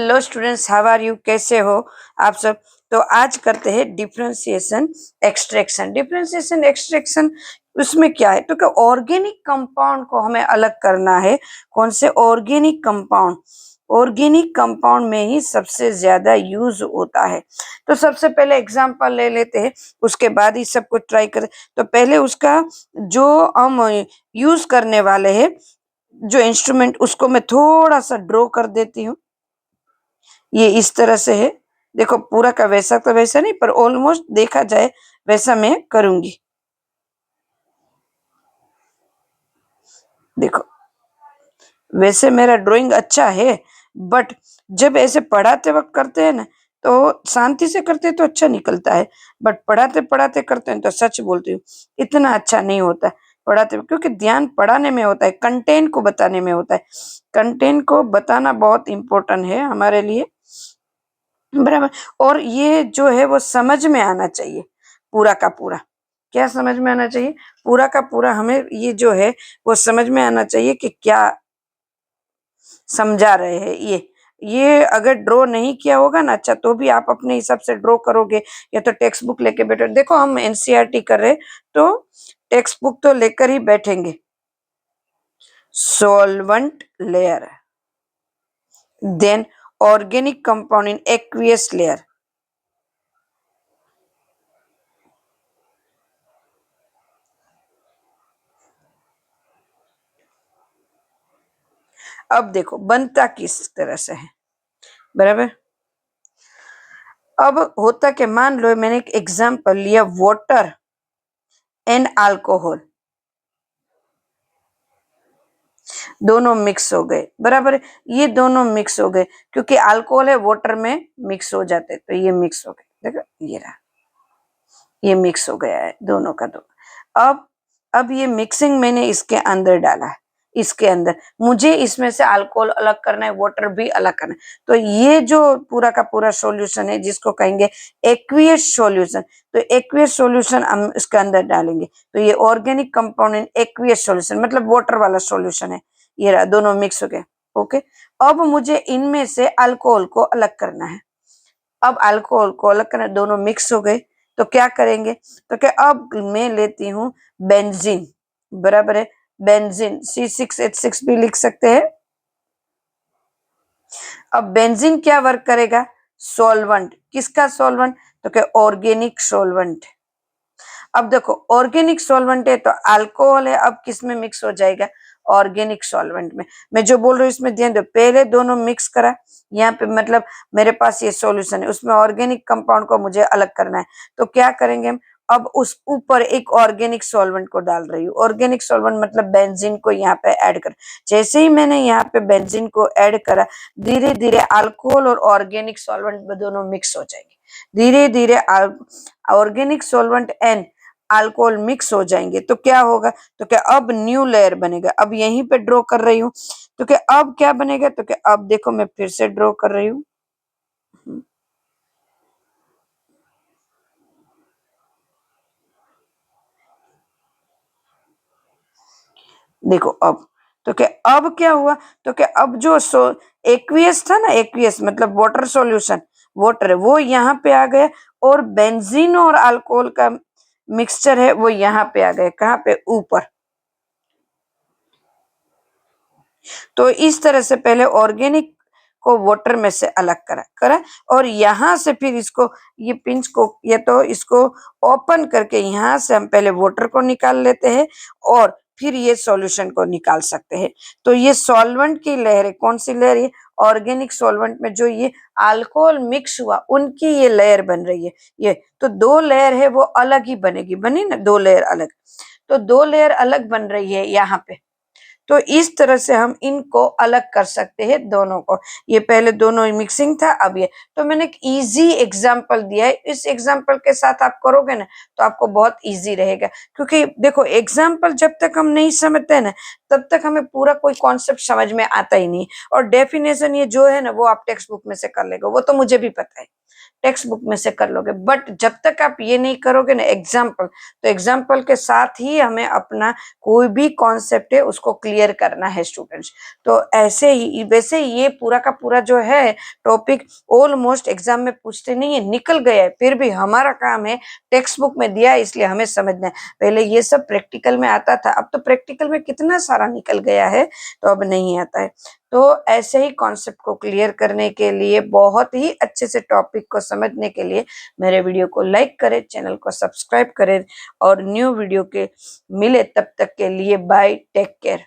Hello students, how are you? कैसे हो आप सब? तो आज करते हैं डिफरेंशिएशन एक्सट्रैक्शन। डिफरेंशिएशन एक्सट्रैक्शन उसमें क्या है तो क्या ऑर्गेनिक कंपाउंड को हमें अलग करना है। कौन से ऑर्गेनिक कंपाउंड? ऑर्गेनिक कंपाउंड में ही सबसे ज्यादा यूज होता है। तो सबसे पहले एग्जांपल ले लेते हैं, उसके बाद ही सबको ट्राई करें। तो पहले उसका जो हम यूज करने वाले हैं जो इंस्ट्रूमेंट, उसको मैं थोड़ा सा ड्रॉ कर देती हूँ। ये इस तरह से है। देखो पूरा का वैसा तो वैसा नहीं, पर ऑलमोस्ट देखा जाए वैसा मैं करूंगी। देखो वैसे मेरा ड्राइंग अच्छा है, बट जब ऐसे पढ़ाते वक्त करते हैं ना तो शांति से करते हैं तो अच्छा निकलता है, बट पढ़ाते पढ़ाते करते हैं तो सच बोलती हूँ इतना अच्छा नहीं होता है पढ़ाते, क्योंकि ध्यान पढ़ाने में होता है, कंटेंट को बताने में होता है। कंटेंट को बताना बहुत इम्पोर्टेंट है हमारे लिए, बराबर। और ये जो है वो समझ में आना चाहिए पूरा का पूरा। क्या समझ में आना चाहिए? पूरा का पूरा हमें ये जो है वो समझ में आना चाहिए कि क्या समझा रहे हैं। ये अगर ड्रॉ नहीं किया होगा ना, अच्छा तो भी आप अपने हिसाब से ड्रॉ करोगे या तो टेक्स्ट बुक लेके बैठो। देखो हम एनसीईआरटी कर रहे तो टेक्स्ट बुक तो लेकर ही बैठेंगे। Solvent layer, then organic compound in aqueous layer. अब देखो बनता किस तरह से है, बराबर। अब होता कि मान लो मैंने एक एग्जांपल लिया, वाटर एंड अल्कोहल, दोनों मिक्स हो गए, बराबर। ये दोनों मिक्स हो गए क्योंकि अल्कोहल है वाटर में मिक्स हो जाते, तो ये मिक्स हो गए। देखो ये रहा, ये मिक्स हो गया है दोनों का दोनों। अब ये मिक्सिंग मैंने इसके अंदर डाला है। इसके अंदर मुझे इसमें से अल्कोहल अलग करना है, वाटर भी अलग करना है। तो ये जो पूरा का पूरा सॉल्यूशन है जिसको कहेंगे एक्वियस सॉल्यूशन, तो एक्वियस सॉल्यूशन हम इसके अंदर डालेंगे। तो ये ऑर्गेनिक कंपाउंड एक्वियस सॉल्यूशन मतलब वाटर वाला सॉल्यूशन है। ये रहा, दोनों मिक्स हो गए। ओके, अब मुझे इनमें से अल्कोहल को अलग करना है। अब अल्कोहल को अलग करना, दोनों मिक्स हो गए तो क्या करेंगे तो क्या, अब मैं लेती हूँ बेंजीन, बराबर है। बेंजीन C6H6 भी लिख सकते हैं। अब बेंजीन क्या वर्क करेगा? सॉल्वेंट। किसका सॉल्वेंट? तो क्या ऑर्गेनिक सॉल्वेंट। अब देखो ऑर्गेनिक सॉल्वेंट है तो अल्कोहल है, अब किस में मिक्स हो जाएगा? ऑर्गेनिक सॉल्वेंट में। मैं जो बोल रही हूँ इसमें ध्यान दो, पहले दोनों मिक्स करा, यहाँ पे मतलब मेरे पास ये सॉल्यूशन है, उसमें ऑर्गेनिक कंपाउंड को मुझे अलग करना है। तो क्या करेंगे हम? अब उस ऊपर एक ऑर्गेनिक सॉल्वेंट को डाल रही हूँ। ऑर्गेनिक सॉल्वेंट मतलब बेंजीन को यहाँ पे ऐड कर। जैसे ही मैंने यहाँ पे बेंजीन को ऐड करा, धीरे धीरे अल्कोहल और ऑर्गेनिक सॉल्वेंट दोनों मिक्स हो जाएंगे। धीरे धीरे organic solvent and alcohol mix हो जाएंगे तो क्या होगा? तो क्या अब न्यू लेयर बनेगा। अब यहीं पे ड्रॉ कर रही हूँ तो क्या अब क्या बनेगा? तो क्या अब देखो मैं फिर से ड्रॉ कर रही हूँ। देखो अब तो क्या, अब क्या हुआ? तो क्या अब जो एक्वियस था ना, एक्वियस मतलब वाटर सॉल्यूशन, वाटर है वो यहाँ पे आ गया, और बेंजीन और अल्कोहल का मिक्सचर है वो यहाँ पे आ गया। कहाँ पे? ऊपर। तो इस तरह से पहले ऑर्गेनिक को वाटर में से अलग करा करा, और यहाँ से फिर इसको ये पिंच को या तो इसको ओपन करके यहाँ से हम पहले वाटर को निकाल लेते हैं और फिर ये सॉल्यूशन को निकाल सकते हैं। तो ये सॉल्वेंट की लहर है। कौन सी लहर? ये ऑर्गेनिक सॉल्वेंट में जो ये अल्कोहल मिक्स हुआ उनकी ये लेयर बन रही है। ये तो दो लेयर है वो अलग ही बनेगी, बनी ना दो लेयर अलग, तो दो लेयर अलग बन रही है यहाँ पे। तो इस तरह से हम इनको अलग कर सकते हैं दोनों को। ये पहले दोनों मिक्सिंग था, अब ये। तो मैंने एक इजी एग्जांपल दिया है, इस एग्जांपल के साथ आप करोगे ना तो आपको बहुत इजी रहेगा। क्योंकि देखो एग्जांपल जब तक हम नहीं समझते ना तब तक हमें पूरा कोई कॉन्सेप्ट समझ में आता ही नहीं। और डेफिनेशन ये जो है ना वो आप टेक्स्ट बुक में से कर लेगा, वो तो मुझे भी पता है। टेक्स्ट बुक में से कर लोगे। बट जब तक आप ये नहीं करोगे ना एग्जाम्पल, तो एग्जाम्पल के साथ ही हमें अपना कोई भी कॉन्सेप्ट है उसको क्लियर करना है स्टूडेंट्स। तो ऐसे ही वैसे ये पूरा का पूरा जो है टॉपिक ऑलमोस्ट एग्जाम में पूछते नहीं है, निकल गया है, फिर भी हमारा काम है टेक्स्ट बुक में दिया है इसलिए हमें समझना है। पहले ये सब प्रैक्टिकल में आता था, अब तो प्रैक्टिकल में कितना सारा निकल गया है, तो अब नहीं आता है। तो ऐसे ही कॉन्सेप्ट को क्लियर करने के लिए, बहुत ही अच्छे से टॉपिक को समझने के लिए मेरे वीडियो को लाइक करें, चैनल को सब्सक्राइब करें और न्यू वीडियो के मिले तब तक के लिए बाय, टेक केयर।